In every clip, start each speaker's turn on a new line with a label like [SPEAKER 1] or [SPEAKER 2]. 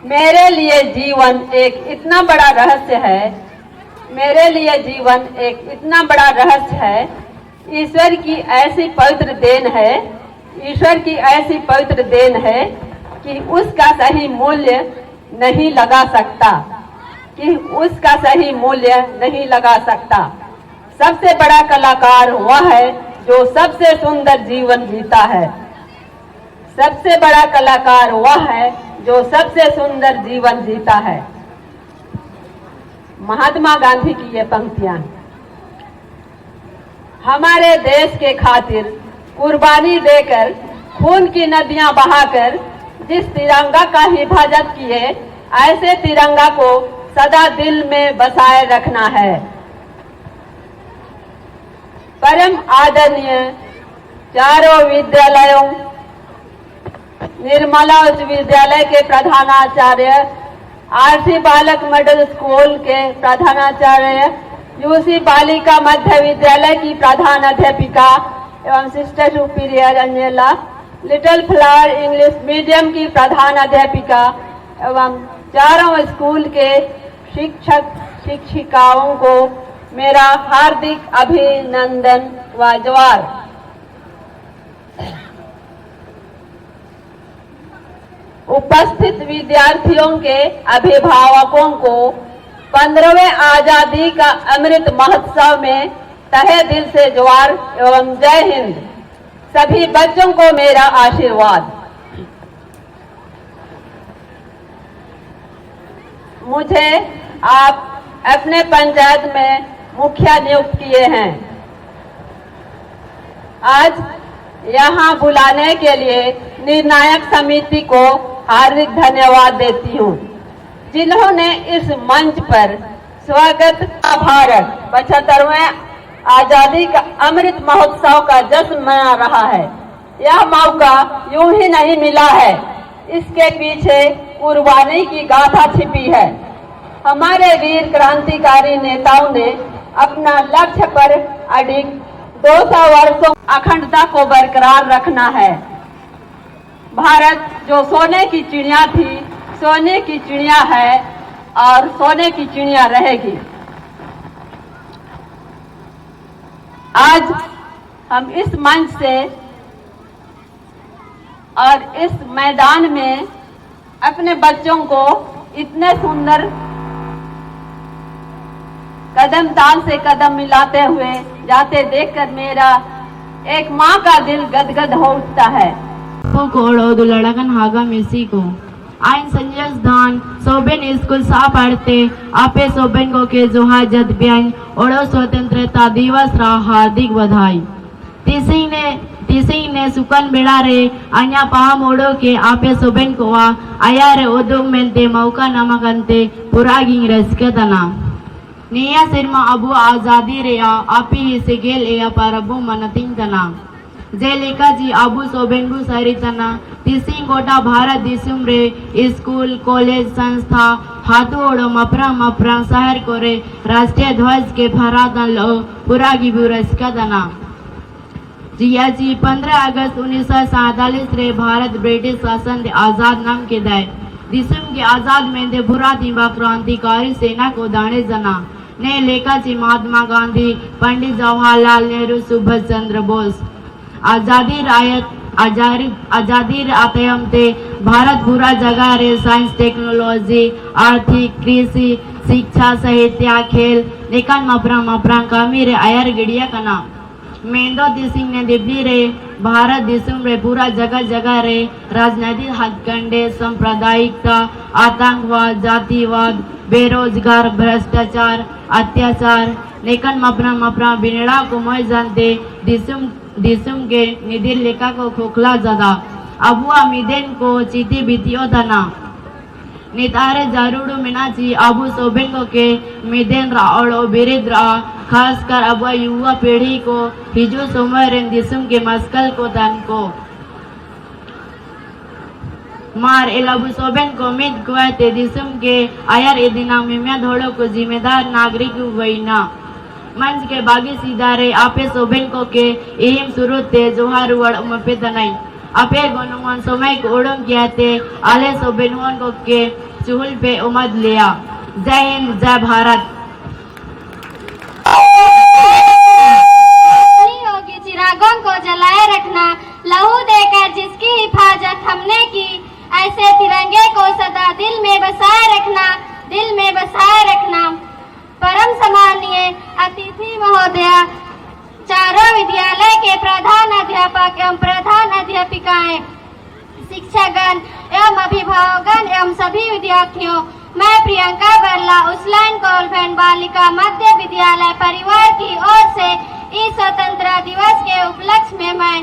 [SPEAKER 1] मेरे लिए जीवन एक इतना बड़ा रहस्य है। मेरे लिए जीवन एक इतना बड़ा रहस्य है। ईश्वर की ऐसी पवित्र देन है। ईश्वर की ऐसी पवित्र देन है कि उसका सही मूल्य नहीं लगा सकता। कि उसका सही मूल्य नहीं लगा सकता। सबसे बड़ा कलाकार वह है जो सबसे सुंदर जीवन जीता है। सबसे बड़ा कलाकार वह है जो सबसे सुंदर जीवन जीता है। महात्मा गांधी की ये पंक्तियां। हमारे देश के खातिर कुर्बानी देकर, खून की नदियां बहाकर जिस तिरंगा का हिफाजत किए, ऐसे तिरंगा को सदा दिल में बसाए रखना है। परम आदरणीय चारों विद्यालयों, निर्मला उच्च विद्यालय के प्रधानाचार्य, आरसी बालक मिडिल स्कूल के प्रधानाचार्य, यूसी बालिका मध्य विद्यालय की प्रधान अध्यापिका एवं सिस्टर सुपीरियर अंजला, लिटिल फ्लावर इंग्लिश मीडियम की प्रधान अध्यापिका एवं चारों स्कूल के शिक्षक शिक्षिकाओं को मेरा हार्दिक अभिनंदन व जोहार। उपस्थित विद्यार्थियों के अभिभावकों को 15वें आजादी का अमृत महोत्सव में तहे दिल से जोहार एवं जय हिंद। सभी बच्चों को मेरा आशीर्वाद। मुझे आप अपने पंचायत में मुखिया नियुक्त किए हैं। आज यहाँ बुलाने के लिए निर्णायक समिति को हार्दिक धन्यवाद देती हूँ, जिन्होंने इस मंच पर स्वागत का भारत 75वें आजादी का अमृत महोत्सव का जश्न मना रहा है। यह मौका यूं ही नहीं मिला है। इसके पीछे कुर्बानी की गाथा छिपी है। हमारे वीर क्रांतिकारी नेताओं ने अपना लक्ष्य पर अडिग 200 वर्षों अखंडता को बरकरार रखना है। भारत जो सोने की चिड़िया थी, सोने की चिड़िया है और सोने की चिड़िया रहेगी। आज हम इस मंच से और इस मैदान में अपने बच्चों को इतने सुंदर कदम ताल से कदम मिलाते हुए जाते देखकर मेरा एक माँ का दिल गदगद हो उठता है।
[SPEAKER 2] लड़कन हागा मिसी को आइन संजय धान सोबेन स्कूल सा पढ़ते आपे सोबेन को के जोहा जद ब्यांग ओड़ो स्वतंत्रता दिवस रा हार्दिक बधाई। तिसिंग ने सुकन बेड़ा रे अन्या पहा मोड़ो के आपे सोबेन को आया रे उदुम मेंते मौका नमकंते पूरा गिंग रसकतना निया सिरमा अबू आजादी रे आपी ही सिगेल एया परबू मनतिंग तना जेलिका जी अबू सोबेनबू सरितना तिसिंग गोटा भारत दिसुम रे स्कूल कॉलेज संस्था हाथू ओड़ो मपरा शहर को रे राष्ट्रीय ध्वज के फहरातन लो पूरा गिबू रसकतना जिया जी 15 अगस्त 1947 रे भारत ब्रिटिश शासन दे आजाद नाम के दाय दिसुम के आजाद में दे बुरा दिवा क्रांतिकारी सेना को दाने जना ने लेखा जी महात्मा गांधी, पंडित जवाहरलाल नेहरू, सुभाष चंद्र बोस आजादी आतयम ते भारत पूरा जगह रे साइंस टेक्नोलॉजी आर्थिक कृषि शिक्षा साहित्य खेल लेकिन मपरा कामी रे आयर गिड़िया कना मेंदो दिसिंग ने दिबली रे भारत दिसुम रे पूरा जगह रे राजनीतिक हथकंडे सांप्रदायिकता आतंकवाद जातिवाद बेरोजगार भ्रष्टाचार अत्याचार लेकिन मपरा बिनड़ा को मैं जानते दिसुम के निधिर लेखा को खोखला जदा अबुआ मिदेन को चीती बीतियो धना नितारे जारूडू मिनाची अबू सोबेन को के मिदेन रा और बिरिद रा खासकर अबुआ युवा पीढ़ी को हिजू सोमवार दिसुम के मस्कल को तन को मार एलाबू सोबेन को मिद गुआते दिसुम के आयर ए दिना में धोड़ो को जिम्मेदार नागरिक वहीना मंच के बागी सीधारे आपे सोबेन को के एहिम सुरुते जोहार वड़ मपे तनाई आपे गोनुमान समय को उड़म कियाते आले सोबेन को के चूल्हे पे उमद लिया। जय हिंद, जय भारत।
[SPEAKER 3] होगी चिरागों को जलाए रखना, लहू देकर जिसकी हिफाजत हमने की, ऐसे तिरंगे को सदा दिल में बसाए रखना, दिल में बसाए रखना। परम सम्मानीय अतिथि महोदया, चारों विद्यालय के प्रधान अध्यापक एवं प्रधान अध्यापिकाएं, शिक्षकगण एवं अभिभावकगण एवं सभी विद्यार्थियों, मैं प्रियंका बरला उस्लाइन कॉन्वेंट बालिका मध्य विद्यालय परिवार की ओर से इस स्वतंत्रता दिवस के उपलक्ष्य में मैं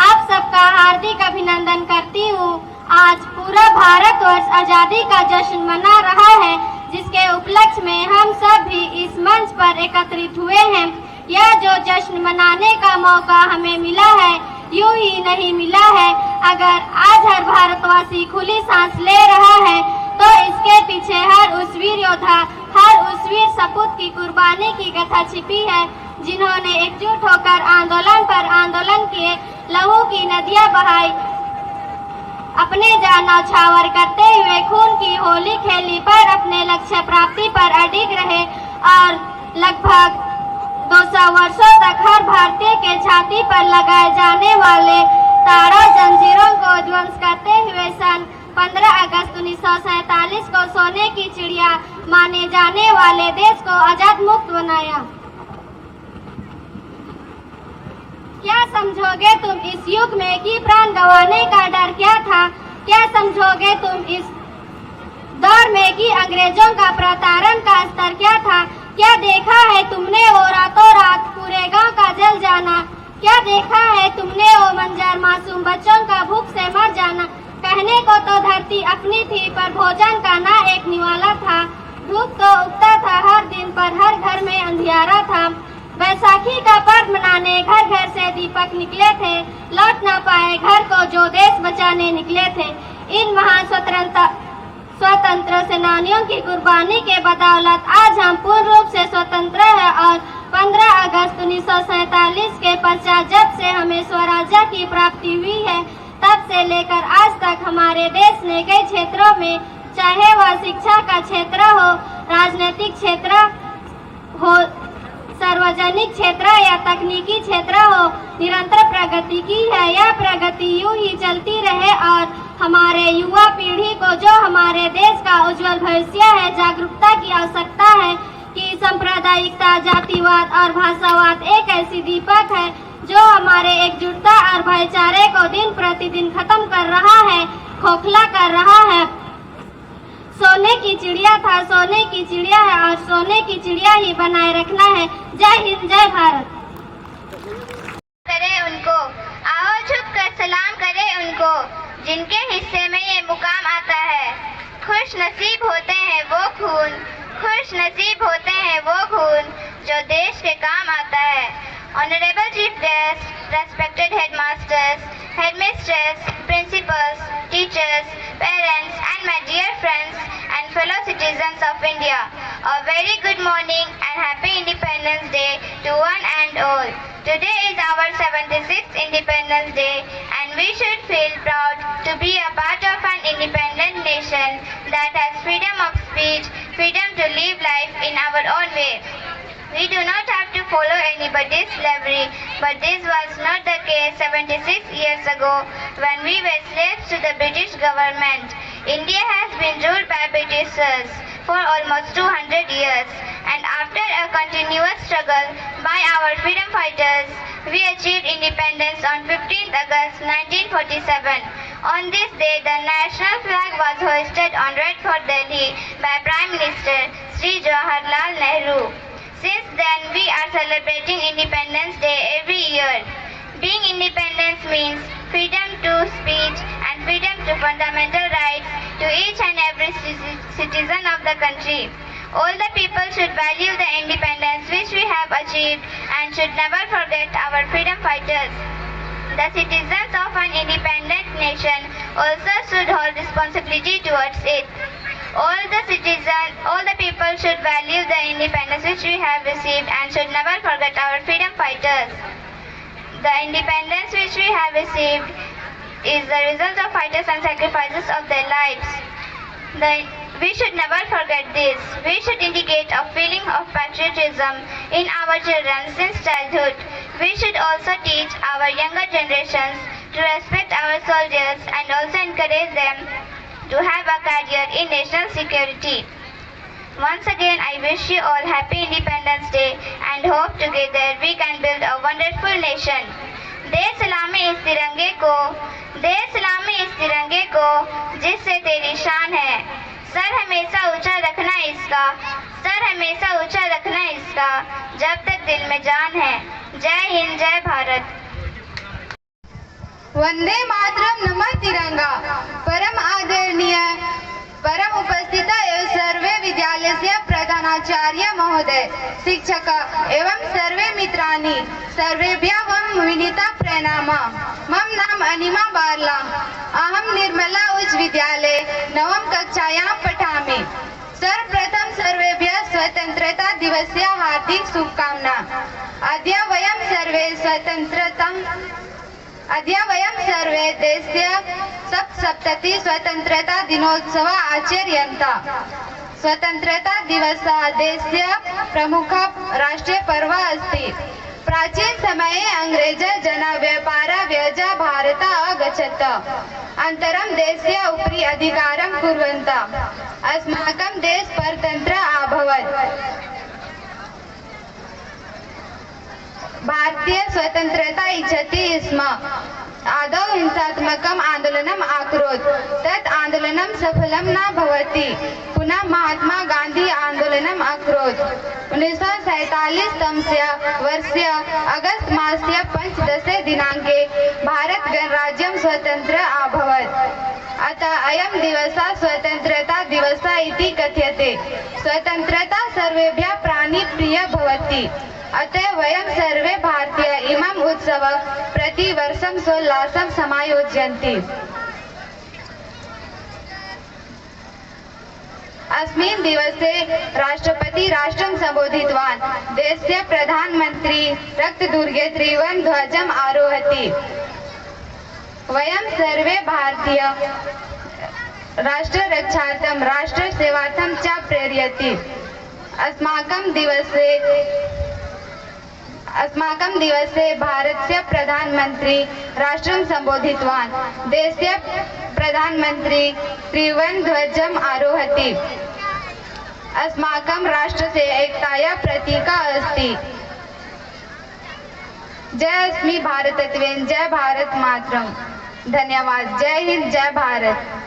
[SPEAKER 3] आप सबका हार्दिक अभिनंदन करती हूँ। आज पूरा भारतवर्ष आजादी का जश्न मना रहा है, जिसके उपलक्ष्य में हम सब भी इस मंच पर एकत्रित हुए हैं। यह जो जश्न मनाने का मौका हमें मिला है, यूं ही नहीं मिला है। अगर आज हर भारतवासी खुली सांस ले रहा है, तो इसके पीछे हर उस वीर योद्धा, हर उस वीर सपूत की कुर्बानी की कथा छिपी है, जिन्होंने एकजुट होकर आंदोलन पर आंदोलन किए, लहू की नदियां बहाई, अपने जान न्यौछावर करते हुए खून की होली खेली, पर अपने लक्ष्य प्राप्ति पर अडिग रहे और लगभग 200 वर्षों तक हर भारतीय के छाती पर लगाए जाने वाले ताड़ा जंजीरों को ध्वंस करते हुए सन 15 अगस्त 1947 को सोने की चिड़िया माने जाने वाले देश को आजाद मुक्त बनाया। क्या समझोगे तुम इस युग में कि प्राण गंवाने का डर क्या था? क्या समझोगे तुम इस दौर में कि अंग्रेजों का प्रताड़न का स्तर क्या था? क्या देखा है तुमने वो रातों रात पूरे गांव का जल जाना? क्या देखा है तुमने वो मंजर मासूम बच्चों का भूख से मर जाना? कहने को तो धरती अपनी थी, पर भोजन का ना एक निवाला था। धूप तो उगता था हर दिन, पर हर घर में अंधियारा था। बैसाखी का पर्व मनाने घर घर से दीपक निकले थे, लौट न पाए घर को जो देश बचाने निकले थे। इन महान स्वतंत्र सेनानियों की कुर्बानी के बदौलत आज हम पूर्ण रूप से स्वतंत्र हैं और 15 अगस्त 1947 के पश्चात जब से हमें स्वराज्य की प्राप्ति हुई है, तब से लेकर आज तक हमारे देश ने कई क्षेत्रों में, चाहे वह शिक्षा का क्षेत्र हो, राजनीतिक क्षेत्र हो, सार्वजनिक क्षेत्र या तकनीकी क्षेत्र हो, निरंतर प्रगति की है। यह प्रगति यूं ही चलती रहे और हमारे युवा पीढ़ी को, जो हमारे देश का उज्जवल भविष्य है, जागरूकता की आवश्यकता है कि सांप्रदायिकता, जातिवाद और भाषावाद एक ऐसी दीपक है जो हमारे एकजुटता और भाईचारे को दिन प्रतिदिन खत्म कर रहा है, खोखला कर रहा है। सोने की चिड़िया था, सोने की चिड़िया है और सोने की चिड़िया ही बनाए रखना है। जय हिंद, जय भारत।
[SPEAKER 4] करे उनको, आओ झुक कर सलाम करे उनको, जिनके हिस्से में ये मुकाम आता है। खुश नसीब होते हैं वो खून, खुश नसीब होते हैं वो खून, जो देश के काम आता है। Honourable chief guest, respected headmasters, headmistresses, principals, teachers, parents and my dear friends and fellow citizens of India, a very good morning and happy Independence Day to one and all. Today is our 76th Independence Day and we should feel proud to be a part of an independent nation that has freedom of speech, freedom to live life in our own way. We do not have to follow anybody's slavery, but this was not the case 76 years ago when we were slaves to the British government. India has been ruled by Britishers for almost 200 years, and after a continuous struggle by our freedom fighters, we achieved independence on 15th August 1947. On this day, the national flag was hoisted on Red Fort Delhi by Prime Minister Sri Jawaharlal Nehru. Since then, we are celebrating Independence Day every year. Being independent means freedom to speech and freedom to fundamental rights to each and every citizen of the country. All the people should value the independence which we have achieved and should never forget our freedom fighters. The citizens of an independent nation also should hold responsibility towards it. All the people should value the independence which we have received and should never forget our freedom fighters. The independence which we have received is the result of fighters and sacrifices of their lives. We should never forget this. We should indicate a feeling of patriotism in our children since childhood. We should also teach our younger generations to respect our soldiers and also encourage them to have a career in national security. Once again, I wish you all happy Independence Day and hope together we can build a wonderful nation. दे सलामी इस तिरंगे को जिससे तेरी शान है। Sir हमेशा ऊंचा रखना इसका जब तक दिल में जान है। जय हिंद, जय भारत।
[SPEAKER 5] वंदे मातरम, नमः तिरंगा। परम आदरणीय परम उपस्थित एवं सर्वे विद्यालय से प्रधानाचार्य महोदय, शिक्षक एवं सर्वे मित्राणि, सर्वेभ्यः मम विनीता प्रणाम। मम नाम अनिमा बारला। अहम निर्मला उच्च विद्यालय नवम कक्षायां पठामि। सर्वप्रथम सर्वेभ्यः स्वतंत्रता दिवसस्य हार्दिक शुभकामना। अद्य वयं सर्वे देशस्य सप्तति स्वतंत्रता दिनोत्सव आचर्यन्तः। स्वतंत्रता दिवसः देशस्य प्रमुख राष्ट्रीय पर्व अस्ति। प्राचीन समये अंग्रेजः जना व्यापार व्यज भारत अगच्छत्। अनन्तरं देशस्य उपरि अधिकारं कुर्वन्तः अस्माकं देश परतन्त्र अभवत्। भारतीय स्वतंत्रता इच्छति स्म। आदौ हिंसात्मकम् आन्दोलनम् अकरोत्। तत् आन्दोलनं सफलं न भवति। पुनः महात्मा गान्धी आन्दोलनम् अकरोत्। 1947 वर्षस्य अगस्त मासस्य 15 दिनाङ्के भारत गणराज्यं स्वतन्त्र अभवत्। अतः अयं दिवसः स्वतन्त्रता दिवसः इति कथ्यते। स्वतन्त्रता सर्वेभ्यः प्राणिप्रिय भवति। अतः वयं सर्वे भारतीय इमम् उत्सवं प्रतिवर्षं सोल्लासं समायोजयन्ति। अस्मिन् दिवसे राष्ट्रपति राष्ट्रं सम्बोधितवान्। देशस्य प्रधानमन्त्री रक्तदुर्गे त्रिवर्णध्वजम् आरोहति। वयं सर्वे भारतीय राष्ट्ररक्षार्थं राष्ट्रसेवार्थं च प्रेरयति। अस्माकं दिवसे भारतस्य प्रधानमन्त्री राष्ट्रं सम्बोधितवान्। देशस्य प्रधानमन्त्री त्रिवर्णध्वजम् आरोहति। अस्माकं राष्ट्रस्य एकतायाः प्रतीकः अस्ति। जय अस्मि भारतत्वेन, जय भारत मातरम। धन्यवाद। जय हिंद, जय भारत।